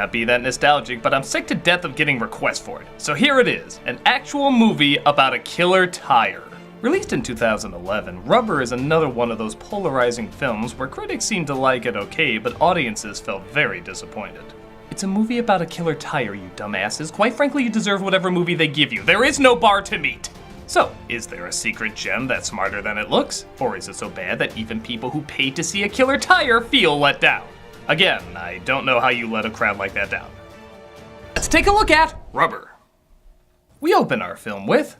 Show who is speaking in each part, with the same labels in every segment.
Speaker 1: not be that nostalgic, but I'm sick to death of getting requests for it. So here it is, an actual movie about a killer tire. Released in 2011, Rubber is another one of those polarizing films where critics seem to like it okay, but audiences felt very disappointed. It's a movie about a killer tire, you dumbasses. Quite frankly, you deserve whatever movie they give you. There is no bar to meet. So, is there a secret gem that's smarter than it looks? Or is it so bad that even people who paid to see a killer tire feel let down? Again, I don't know how you let a crowd like that down. Let's take a look at Rubber. We open our film with,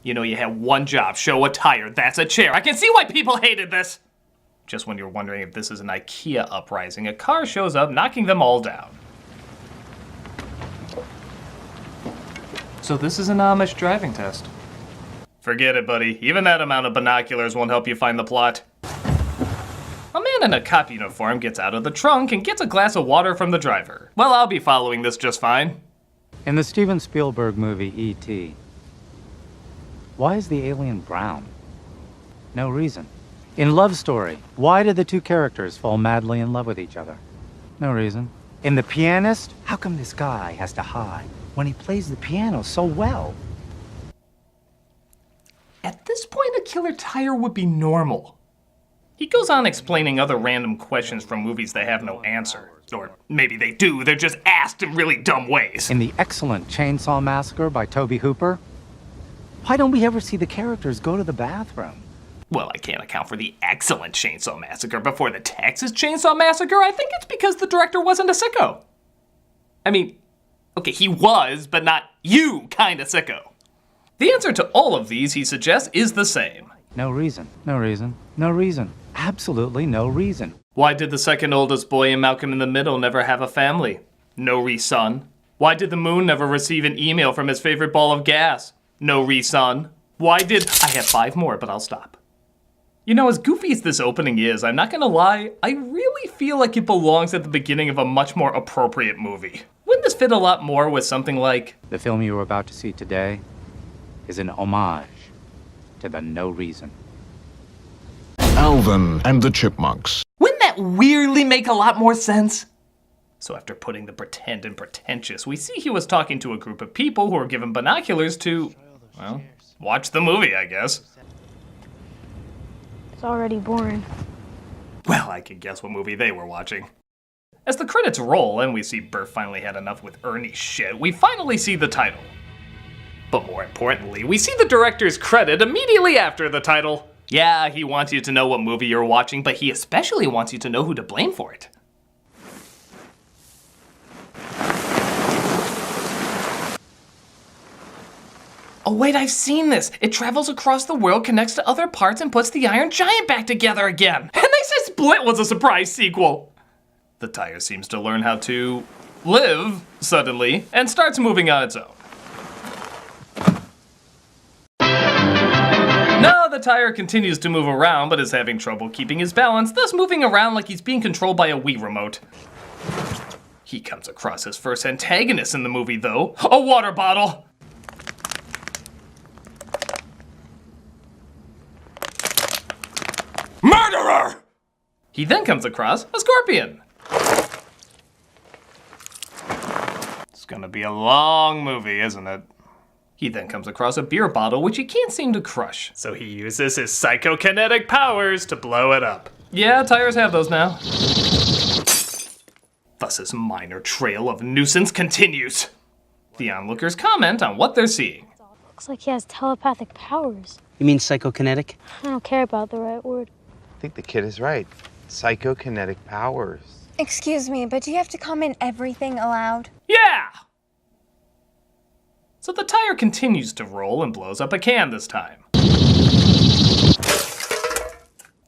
Speaker 1: you know, you had one job, show a tire, that's a chair. I can see why people hated this. Just when you're wondering if this is an IKEA uprising, a car shows up, knocking them all down. So this is an Amish driving test. Forget it, buddy. Even that amount of binoculars won't help you find the plot. A man in a cop uniform gets out of the trunk and gets a glass of water from the driver. Well, I'll be following this just fine.
Speaker 2: In the Steven Spielberg movie E.T., why is the alien brown? No reason. In Love Story, why did the two characters fall madly in love with each other? No reason. In The Pianist, how come this guy has to hide when he plays the piano so well?
Speaker 1: At this point, a killer tire would be normal. He goes on explaining other random questions from movies that have no answer. Or maybe they do, they're just asked in really dumb ways.
Speaker 2: In the excellent Chainsaw Massacre by Tobe Hooper, why don't we ever see the characters go to the bathroom?
Speaker 1: Well, I can't account for the excellent Chainsaw Massacre before the Texas Chainsaw Massacre. I think it's because the director wasn't a sicko. I mean, okay, he was, but not you kind of sicko. The answer to all of these, he suggests, is the same.
Speaker 2: No reason, no reason, no reason. Absolutely no reason.
Speaker 1: Why did the second oldest boy in Malcolm in the Middle never have a family? No reason. Why did the moon never receive an email from his favorite ball of gas? No reason. Why did... I have 5 more, but I'll stop. You know, as goofy as this opening is, I'm not gonna lie, I really feel like it belongs at the beginning of a much more appropriate movie. Wouldn't this fit a lot more with something like...
Speaker 2: The film you are about to see today is an homage to the No Reason.
Speaker 3: Alvin and the Chipmunks.
Speaker 1: Wouldn't that weirdly make a lot more sense? So after putting the pretend in pretentious, we see he was talking to a group of people who were given binoculars to, well, watch the movie, I guess.
Speaker 4: It's already boring.
Speaker 1: Well, I can guess what movie they were watching. As the credits roll and we see Bert finally had enough with Ernie's shit, we finally see the title. But more importantly, we see the director's credit immediately after the title. Yeah, he wants you to know what movie you're watching, but he especially wants you to know who to blame for it. Oh wait, I've seen this. It travels across the world, connects to other parts, and puts the Iron Giant back together again. And they said Split was a surprise sequel. The tire seems to learn how to live, suddenly, and starts moving on its own. No, the tire continues to move around, but is having trouble keeping his balance, thus moving around like he's being controlled by a Wii remote. He comes across his first antagonist in the movie, though. A water bottle! Murderer! He then comes across a scorpion. It's gonna be a long movie, isn't it? He then comes across a beer bottle, which he can't seem to crush. So he uses his psychokinetic powers to blow it up. Yeah, tires have those now. Thus his minor trail of nuisance continues. The onlookers comment on what they're seeing.
Speaker 4: Looks like he has telepathic powers.
Speaker 5: You mean psychokinetic?
Speaker 4: I don't care about the right word.
Speaker 6: I think the kid is right. Psychokinetic powers.
Speaker 7: Excuse me, but do you have to comment everything aloud?
Speaker 1: Yeah! So the tire continues to roll and blows up a can this time.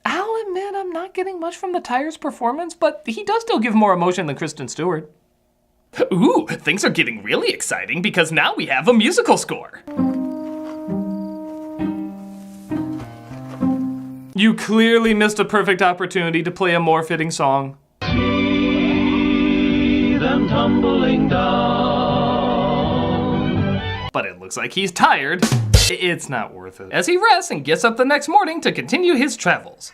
Speaker 1: I'll admit I'm not getting much from the tire's performance, but he does still give more emotion than Kristen Stewart. Ooh, things are getting really exciting because now we have a musical score. You clearly missed a perfect opportunity to play a more fitting song. See them tumbling down. But it looks like he's tired. It's not worth it. As he rests and gets up the next morning to continue his travels.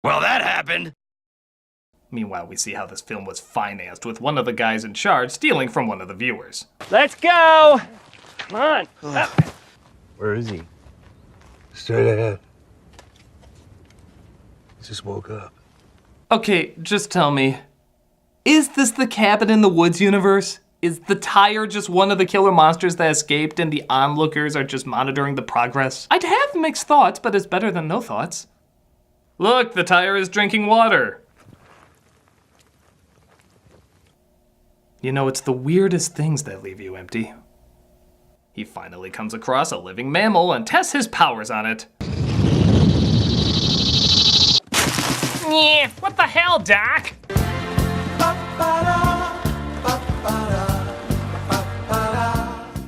Speaker 8: Well, that happened.
Speaker 1: Meanwhile, we see how this film was financed, with one of the guys in charge stealing from one of the viewers.
Speaker 3: Let's go! Come on.
Speaker 6: Where is he?
Speaker 5: Straight ahead. Just woke up.
Speaker 1: Okay, just tell me, is this the Cabin in the Woods universe? Is the tire just one of the killer monsters that escaped and the onlookers are just monitoring the progress? I'd have mixed thoughts, but it's better than no thoughts. Look, the tire is drinking water. You know, it's the weirdest things that leave you empty. He finally comes across a living mammal and tests his powers on it. Yeah, what the hell, Doc?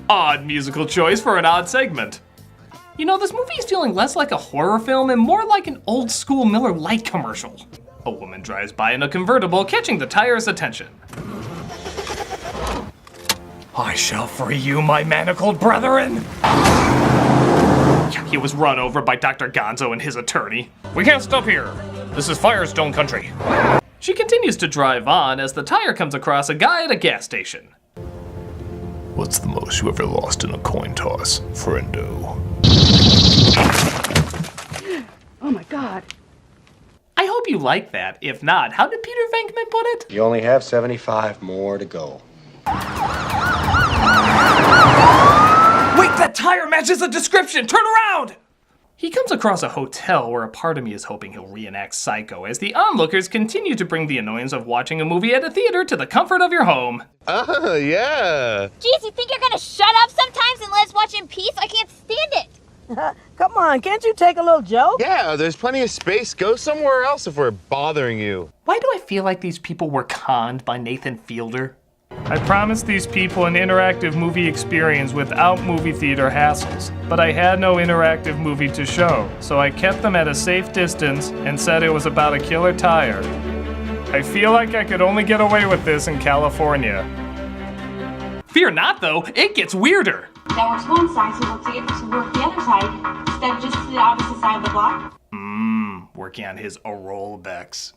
Speaker 1: Odd musical choice for an odd segment. You know, this movie is feeling less like a horror film and more like an old school Miller Lite commercial. A woman drives by in a convertible, catching the tire's attention. I shall free you, my manacled brethren! He was run over by Dr. Gonzo and his attorney. We can't stop here. This is Firestone country. She continues to drive on as the tire comes across a guy at a gas station.
Speaker 8: What's the most you ever lost in a coin toss, friendo?
Speaker 9: Oh my God.
Speaker 1: I hope you like that. If not, how did Peter Venkman put it?
Speaker 10: You only have 75 more to go.
Speaker 1: Wait, that tire matches the description! Turn around! He comes across a hotel where a part of me is hoping he'll reenact Psycho as the onlookers continue to bring the annoyance of watching a movie at a theater to the comfort of your home.
Speaker 6: Oh, yeah.
Speaker 11: Geez, you think you're gonna shut up sometimes and let us watch in peace? I can't stand it.
Speaker 9: Come on, can't you take a little joke?
Speaker 6: Yeah, there's plenty of space. Go somewhere else if we're bothering you.
Speaker 1: Why do I feel like these people were conned by Nathan Fielder? I promised these people an interactive movie experience without movie theater hassles, but I had no interactive movie to show, so I kept them at a safe distance and said it was about a killer tire. I feel like I could only get away with this in California. Fear not, though, it gets weirder.
Speaker 12: That works one side, so we'll take it to work the other side, instead of just to the opposite side of the block.
Speaker 1: Working on his Aurolbex.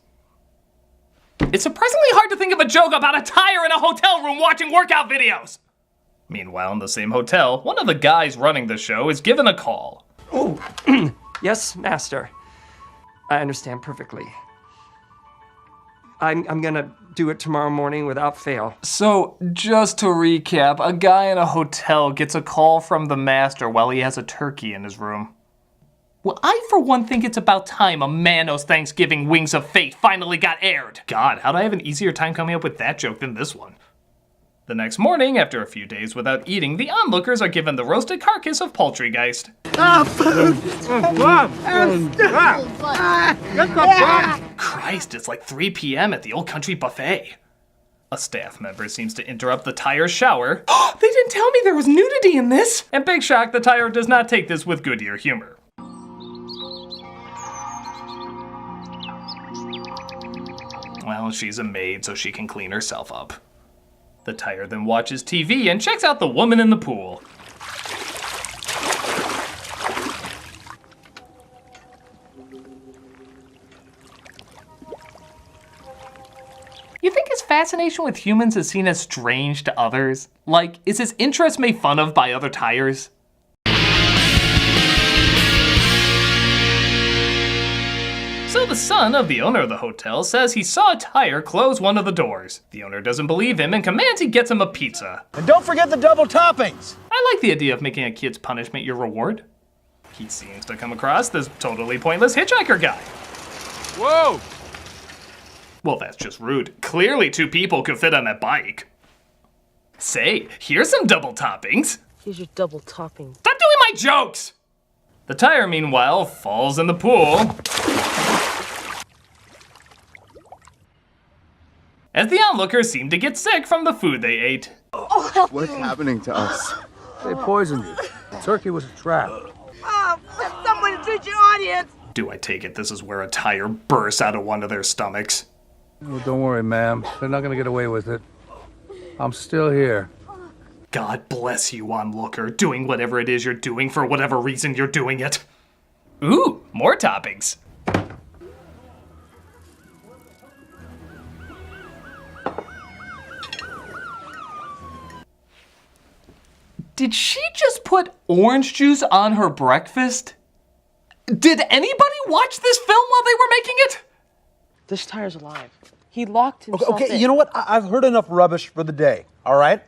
Speaker 1: It's surprisingly hard to think of a joke about a tire in a hotel room watching workout videos. Meanwhile, in the same hotel, one of the guys running the show is given a call.
Speaker 3: Oh, yes, master. I understand perfectly. I'm gonna do it tomorrow morning without fail.
Speaker 1: So, just to recap, a guy in a hotel gets a call from the master while he has a turkey in his room. Well, I for one think it's about time a Manos Thanksgiving Wings of Fate finally got aired. God, how'd I have an easier time coming up with that joke than this one? The next morning, after a few days without eating, the onlookers are given the roasted carcass of Poultrygeist. Christ, it's like 3 p.m. at the Old Country Buffet. A staff member seems to interrupt the tire's shower. They didn't tell me there was nudity in this! And big shock, the tire does not take this with Goodyear humor. Well, she's a maid, so she can clean herself up. The tire then watches TV and checks out the woman in the pool. You think his fascination with humans is seen as strange to others? Like, is his interest made fun of by other tires? So the son of the owner of the hotel says he saw a tire close one of the doors. The owner doesn't believe him and commands he gets him a pizza.
Speaker 5: And don't forget the double toppings.
Speaker 1: I like the idea of making a kid's punishment your reward. He seems to come across this totally pointless hitchhiker guy.
Speaker 5: Whoa!
Speaker 1: Well, that's just rude. Clearly 2 people could fit on that bike. Say, here's some double toppings.
Speaker 9: Here's your double topping.
Speaker 1: Stop doing my jokes! The tire, meanwhile, falls in the pool. As the onlookers seem to get sick from the food they ate.
Speaker 5: What's happening to us? They poisoned you. Turkey was a trap.
Speaker 9: Someone treat your audience.
Speaker 1: Do I take it this is where a tire bursts out of one of their stomachs?
Speaker 5: Oh, don't worry, ma'am. They're not gonna get away with it. I'm still here.
Speaker 1: God bless you, onlooker, doing whatever it is you're doing for whatever reason you're doing it. Ooh, more toppings. Did she just put orange juice on her breakfast? Did anybody watch this film while they were making it?
Speaker 9: This tire's alive. He locked himself
Speaker 13: Okay,
Speaker 9: in.
Speaker 13: you know what? I've heard enough rubbish for the day, all right?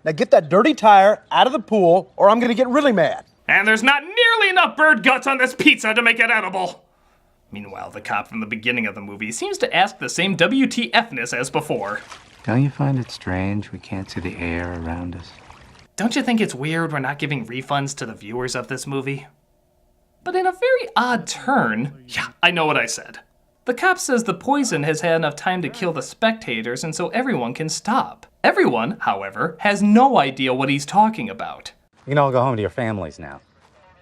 Speaker 13: Now get that dirty tire out of the pool, or I'm gonna get really mad.
Speaker 1: And there's not nearly enough bird guts on this pizza to make it edible. Meanwhile, the cop from the beginning of the movie seems to ask the same WTF-ness as before.
Speaker 2: Don't you find it strange we can't see the air around us?
Speaker 1: Don't you think it's weird we're not giving refunds to the viewers of this movie? But in a very odd turn, yeah, I know what I said. The cop says the poison has had enough time to kill the spectators and so everyone can stop. Everyone, however, has no idea what he's talking about.
Speaker 2: You can all go home to your families now.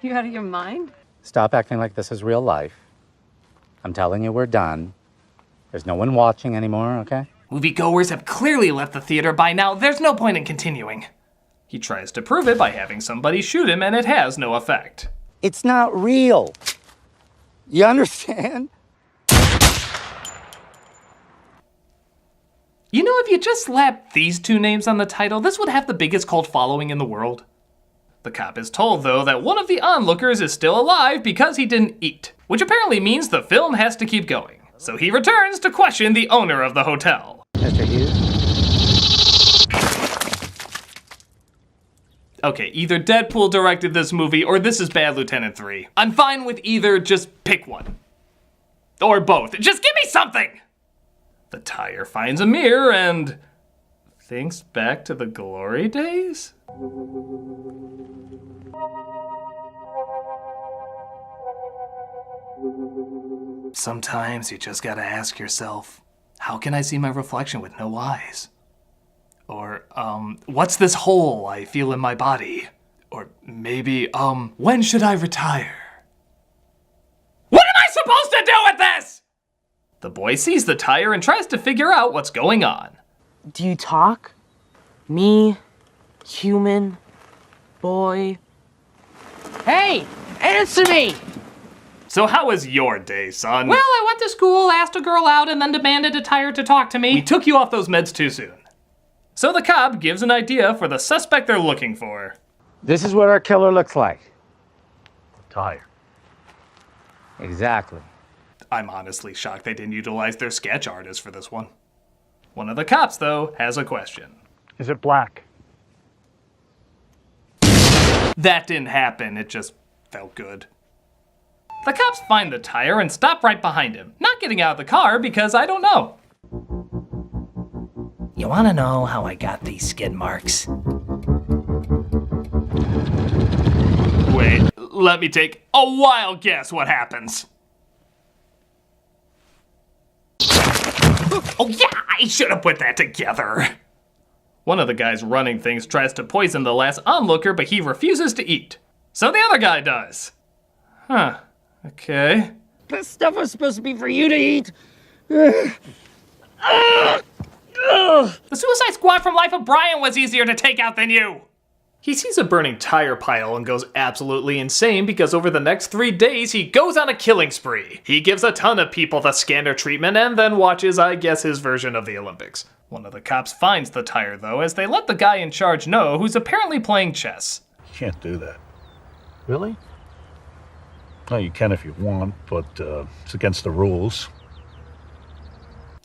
Speaker 9: You out of your mind?
Speaker 2: Stop acting like this is real life. I'm telling you, we're done. There's no one watching anymore, okay?
Speaker 1: Moviegoers have clearly left the theater by now. There's no point in continuing. He tries to prove it by having somebody shoot him, and it has no effect.
Speaker 2: It's not real. You understand?
Speaker 1: You know, if you just slapped these two names on the title, this would have the biggest cult following in the world. The cop is told, though, that one of the onlookers is still alive because he didn't eat, which apparently means the film has to keep going. So he returns to question the owner of the hotel.
Speaker 2: Mr. Hughes?
Speaker 1: Okay, either Deadpool directed this movie or this is Bad Lieutenant 3. I'm fine with either, just pick one. Or both. Just give me something! The tire finds a mirror and thinks back to the glory days? Sometimes you just gotta ask yourself, how can I see my reflection with no eyes? Or, what's this hole I feel in my body? Or maybe, when should I retire? What am I supposed to do with this? The boy sees the tire and tries to figure out what's going on.
Speaker 9: Do you talk? Me? Human? Boy? Hey! Answer me!
Speaker 1: So how was your day, son?
Speaker 14: Well, I went to school, asked a girl out, and then demanded a tire to talk to me.
Speaker 1: We took you off those meds too soon. So the cop gives an idea for the suspect they're looking for.
Speaker 2: This is what our killer looks like.
Speaker 5: Tire.
Speaker 2: Exactly.
Speaker 1: I'm honestly shocked they didn't utilize their sketch artist for this one. One of the cops, though, has a question.
Speaker 5: Is it black?
Speaker 1: That didn't happen, it just felt good. The cops find the tire and stop right behind him, not getting out of the car because I don't know.
Speaker 15: You wanna know how I got these skid marks?
Speaker 1: Wait, let me take a wild guess what happens. Oh yeah, I should have put that together. One of the guys running things tries to poison the last onlooker, but he refuses to eat. So the other guy does. Huh, okay.
Speaker 9: This stuff was supposed to be for you to eat.
Speaker 1: The Suicide Squad from Life of Brian was easier to take out than you. He sees a burning tire pile and goes absolutely insane because over the next 3 days, he goes on a killing spree. He gives a ton of people the scanner treatment and then watches, I guess, his version of the Olympics. One of the cops finds the tire, though, as they let the guy in charge know, who's apparently playing chess.
Speaker 5: You can't do that. Really? Well, you can if you want, but it's against the rules.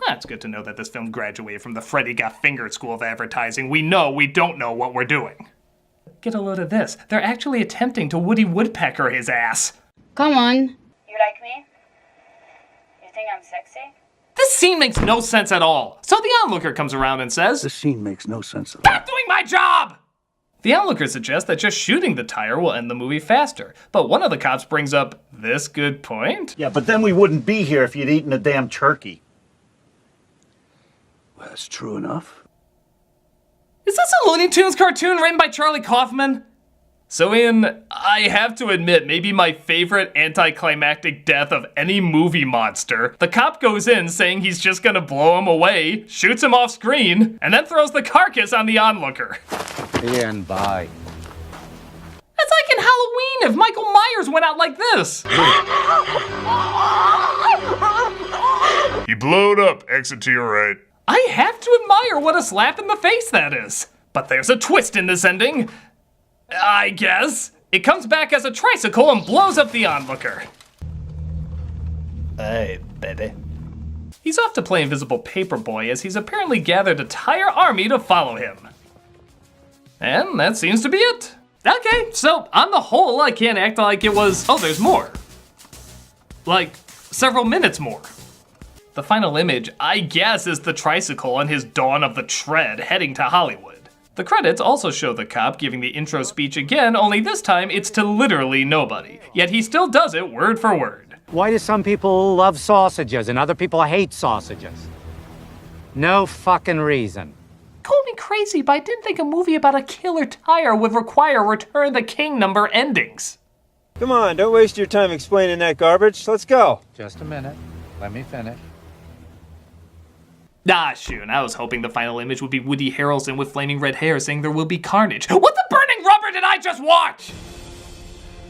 Speaker 1: It's good to know that this film graduated from the Freddy Got Fingered School of Advertising. We know we don't know what we're doing. Get a load of this. They're actually attempting to Woody Woodpecker his ass.
Speaker 11: Come on.
Speaker 12: You like me? You think I'm sexy?
Speaker 1: This scene makes no sense at all. So the onlooker comes around and says,
Speaker 5: This scene makes no sense at all.
Speaker 1: "Stop doing my job!" The onlooker suggests that just shooting the tire will end the movie faster. But one of the cops brings up this good point.
Speaker 16: Yeah, but then we wouldn't be here if you'd eaten a damn turkey.
Speaker 5: Well, that's true enough.
Speaker 1: Is this a Looney Tunes cartoon written by Charlie Kaufman? So Ian, I have to admit, maybe my favorite anticlimactic death of any movie monster. The cop goes in saying he's just gonna blow him away, shoots him off screen, and then throws the carcass on the onlooker.
Speaker 2: And bye.
Speaker 1: That's like in Halloween if Michael Myers went out like this.
Speaker 8: You blowed up, exit to your right.
Speaker 1: I have to admire what a slap in the face that is. But there's a twist in this ending. I guess. It comes back as a tricycle and blows up the onlooker.
Speaker 8: Hey, baby.
Speaker 1: He's off to play Invisible Paperboy as he's apparently gathered a tire army to follow him. And that seems to be it. Okay, so on the whole, I can't act like it was, oh, there's more. Like, several minutes more. The final image, I guess, is the tricycle and his Dawn of the Tread heading to Hollywood. The credits also show the cop giving the intro speech again, only this time it's to literally nobody. Yet he still does it word for word.
Speaker 2: Why do some people love sausages and other people hate sausages? No fucking reason.
Speaker 1: Call me crazy, but I didn't think a movie about a killer tire would require Return the King number endings.
Speaker 17: Come on, don't waste your time explaining that garbage. Let's go.
Speaker 2: Just a minute. Let me finish.
Speaker 1: Ah, shoot, I was hoping the final image would be Woody Harrelson with flaming red hair saying there will be carnage. What the burning rubber did I just watch?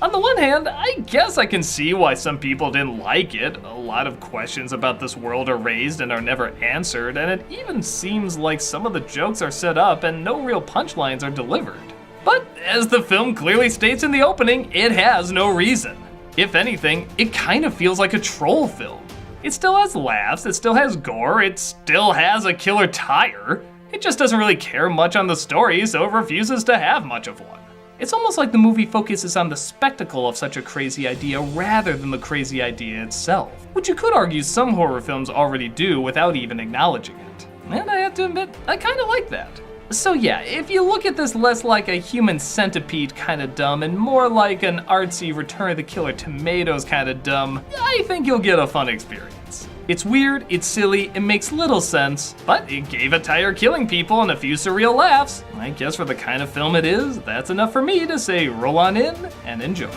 Speaker 1: On the one hand, I guess I can see why some people didn't like it. A lot of questions about this world are raised and are never answered, and it even seems like some of the jokes are set up and no real punchlines are delivered. But as the film clearly states in the opening, it has no reason. If anything, it kind of feels like a troll film. It still has laughs, it still has gore, it still has a killer tire. It just doesn't really care much on the story, so it refuses to have much of one. It's almost like the movie focuses on the spectacle of such a crazy idea rather than the crazy idea itself, which you could argue some horror films already do without even acknowledging it. And I have to admit, I kind of like that. So yeah, if you look at this less like a Human Centipede kind of dumb and more like an artsy Return of the Killer Tomatoes kind of dumb, I think you'll get a fun experience. It's weird, it's silly, it makes little sense, but it gave a tire killing people and a few surreal laughs. I guess for the kind of film it is, that's enough for me to say roll on in and enjoy.